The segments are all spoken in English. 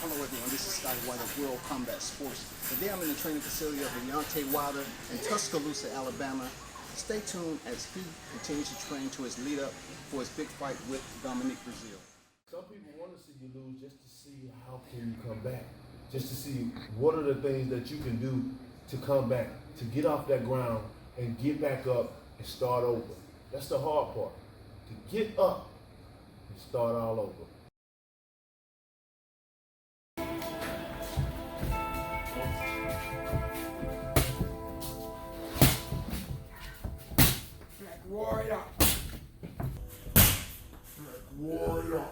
Hello everyone, this is Scotty White of World Combat Sports. Today I'm in the training facility of Deontay Wilder in Tuscaloosa, Alabama. Stay tuned as he continues to train to his lead up for his big fight with Breazeale. Some people want to see you lose just to see how can you come back. Just to see what are the things that you can do to come back, to get off that ground and get back up and start over. That's the hard part, to get up and start all over. Warrior. Warrior.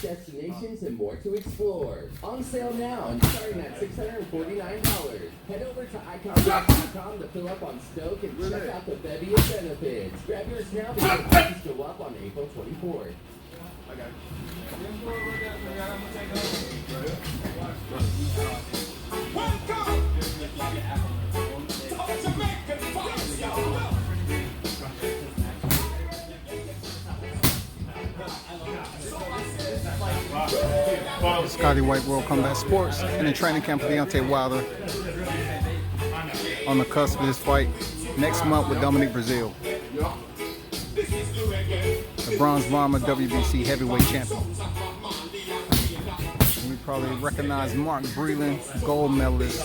Destinations and more to explore. On sale now and starting at $649. Head over to icon.com to fill up on Stoke and check out the bevy of benefits. Grab yours now because prices go up on April 24th. I got it. Scotty White, World Combat Sports, in the training camp for Deontay Wilder on the cusp of his fight next month with Breazeale, the bronze bomber WBC heavyweight champion. And you probably recognize Mark Breazeale, gold medalist,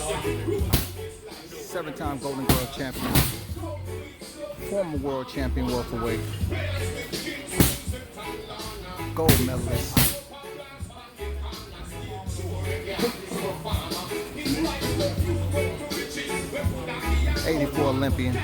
7-time Golden Glove champion, former world champion welterweight, gold medalist. 84 Olympian.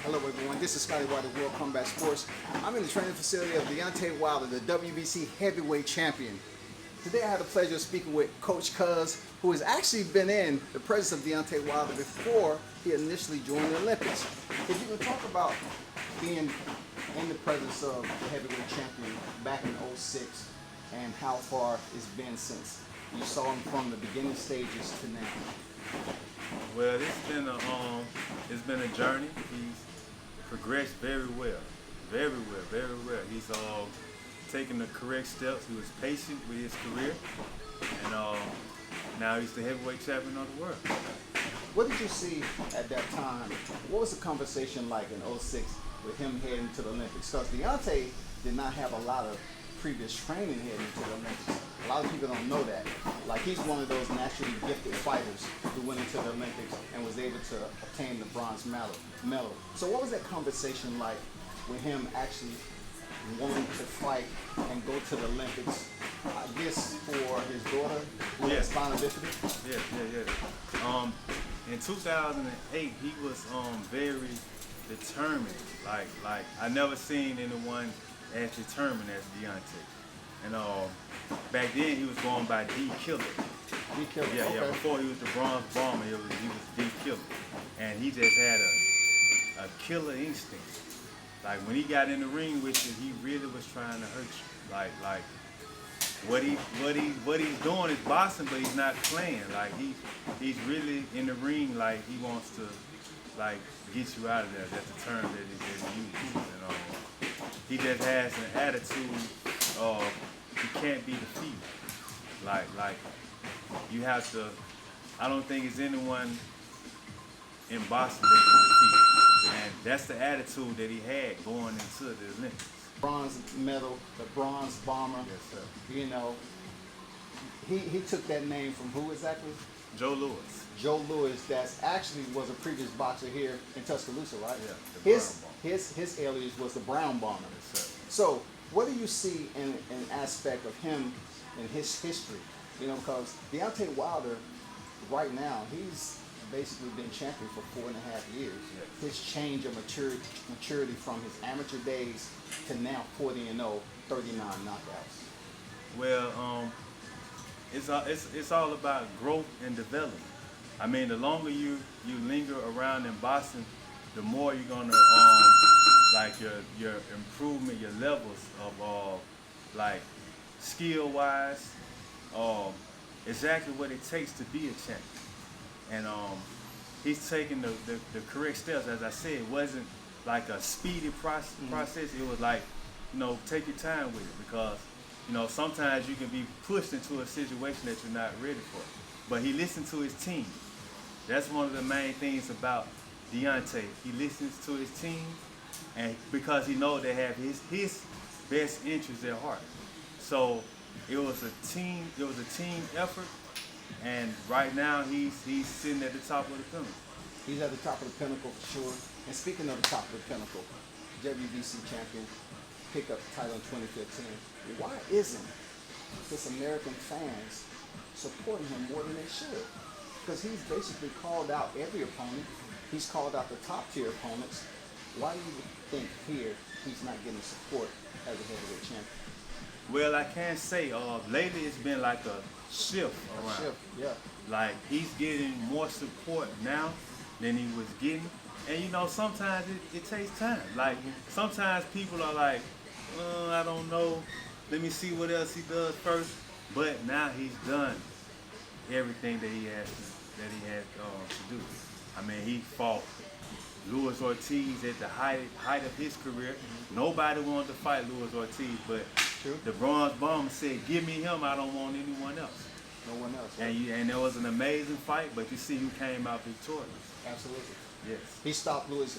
Hello everyone, this is Scotty White of World Combat Sports. I'm in the training facility of Deontay Wilder, the WBC heavyweight champion. Today I had the pleasure of speaking with Coach Cuz, who has actually been in the presence of Deontay Wilder before he initially joined the Olympics. If you can talk about being in the presence of the heavyweight champion back in '06 and how far it's been since you saw him from the beginning stages to now. Well, it's been a journey. He's progressed very well, very well, very well. He's taken the correct steps. He was patient with his career, and now he's the heavyweight champion of the world. What did you see at that time? What was the conversation like in '06 with him heading to the Olympics? Because Deontay did not have a lot of previous training heading to the Olympics. A lot of people don't know that. Like, he's one of those naturally gifted fighters who went into the Olympics and was able to obtain the bronze medal. So what was that conversation like with him actually wanting to fight and go to the Olympics? I guess for his daughter who has spinal bifida? Yeah. In 2008, he was very determined. Like I never seen anyone as determined as Deontay. And back then he was going by D Killer. D Killer. Yeah, okay. Before he was the bronze bomber, he was D Killer, and he just had a killer instinct. Like when he got in the ring with you, he really was trying to hurt you. Like what he's doing is boxing, but he's not playing. Like he's really in the ring. Like he wants to get you out of there. That's the term that he uses. And he just has an attitude of he can't be defeated. Like you have to. I don't think there's anyone in boxing that can defeat. And that's the attitude that he had going into the Olympics. Bronze medal, the bronze bomber. Yes, sir. You know, he took that name from who exactly? Joe Louis. Joe Louis, that actually was a previous boxer here in Tuscaloosa, right? Yeah. His alias was the Brown Bomber. Yes, sir. So what do you see in an aspect of him and his history? You know, because Deontay Wilder, right now, he's basically been champion for 4.5 years. Yes. His change of maturity from his amateur days to now 40-0, 39 knockouts. Well, it's all about growth and development. I mean, the longer you linger around in boxing, the more you're gonna like your improvement, your levels of like skill wise, exactly what it takes to be a champion. And he's taking the correct steps. As I said, it wasn't like a speedy process. It was like, take your time with it, because sometimes you can be pushed into a situation that you're not ready for. But he listened to his team. That's one of the main things about Deontay. He listens to his team, and because he knows they have his best interests at heart. So it was a team effort, and right now he's sitting at the top of the pinnacle. He's at the top of the pinnacle for sure. And speaking of the top of the pinnacle, WBC champion, picked up the title in 2015. Why isn't his American fans supporting him more than they should? Because he's basically called out every opponent. He's called out the top tier opponents. Why do you think here he's not getting support as a heavyweight champion? Well, I can't say. Lately it's been like a shift around. Shift, yeah. Like he's getting more support now than he was getting. And sometimes it takes time. Like sometimes people are like, I don't know, let me see what else he does first. But now he's done everything that he had to do. I mean, he fought Luis Ortiz at the height of his career. Nobody wanted to fight Luis Ortiz, but the Bronze Bomber said, "Give me him. I don't want anyone else." No one else. Right? And it was an amazing fight, but you see who came out victorious. Absolutely. Yes. He stopped Luis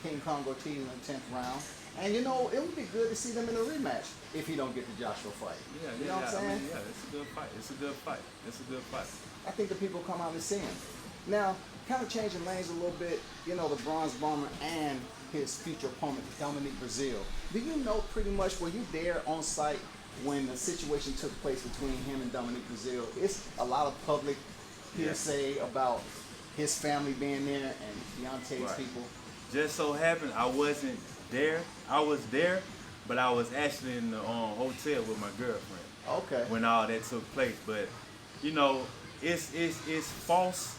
King Kong Ortiz in the 10th round. And it would be good to see them in a rematch if he don't get the Joshua fight. Yeah, you know what I'm saying? I mean, it's a good fight. It's a good fight. I think the people come out and see him. Now, kind of changing lanes a little bit, the Bronze Bomber and his future opponent, Dominic Breazeale. Do you know pretty much, were you there on site when the situation took place between him and Dominic Breazeale? It's a lot of public hearsay about his family being there and Deontay's people. Just so happened I wasn't there. I was there, but I was actually in the hotel with my girlfriend. Okay. When all that took place, but it's false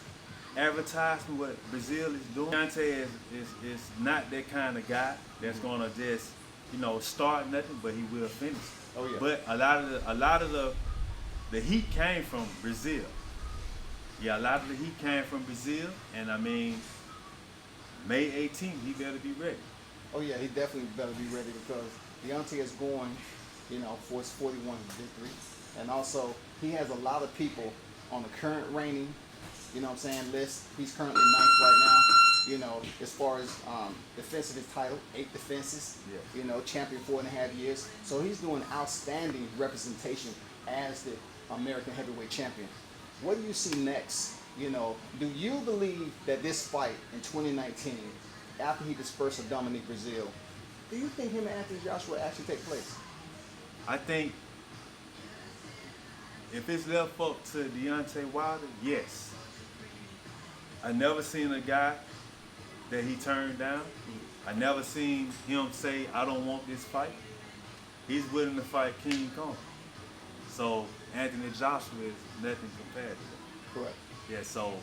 advertising what Breazeale is doing. Deontay is not that kind of guy that's gonna just start nothing, but he will finish. Oh yeah. But a lot of the heat came from Breazeale. Yeah, a lot of the heat came from Breazeale, and I mean, May 18th, he better be ready. Oh yeah, he definitely better be ready, because Deontay is going, for his 41th victory, and also he has a lot of people on the current reigning, list. He's currently 9th right now. As far as defense of his title, 8 defenses. Yeah. Champion 4.5 years. So he's doing outstanding representation as the American heavyweight champion. What do you see next? Do you believe that this fight in 2019, after he dispersed Dominic Breazeale, do you think him and Anthony Joshua actually take place? I think if it's left up to Deontay Wilder, yes. I never seen a guy that he turned down. I never seen him say, "I don't want this fight." He's willing to fight King Kong. So Anthony Joshua is nothing compared to that. Correct. Yeah, so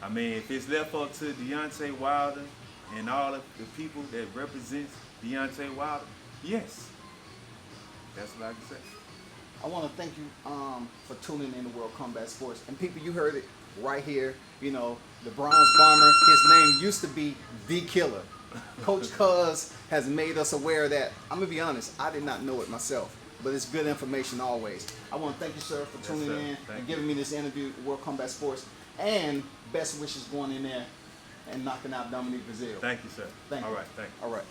I mean, if it's left up to Deontay Wilder and all of the people that represents Deontay Wilder, yes. That's what I can say. I want to thank you for tuning in to World Combat Sports. And people, you heard it right here. The Bronze Bomber, his name used to be The Killer. Coach Cuz has made us aware of that. I'm going to be honest, I did not know it myself. But it's good information always. I want to thank you, sir, for tuning in and giving me this interview at World Combat Sports. And best wishes going in there and knocking out Dominic Breazeale. Thank you, sir. Thank you. All right, thank you. All right.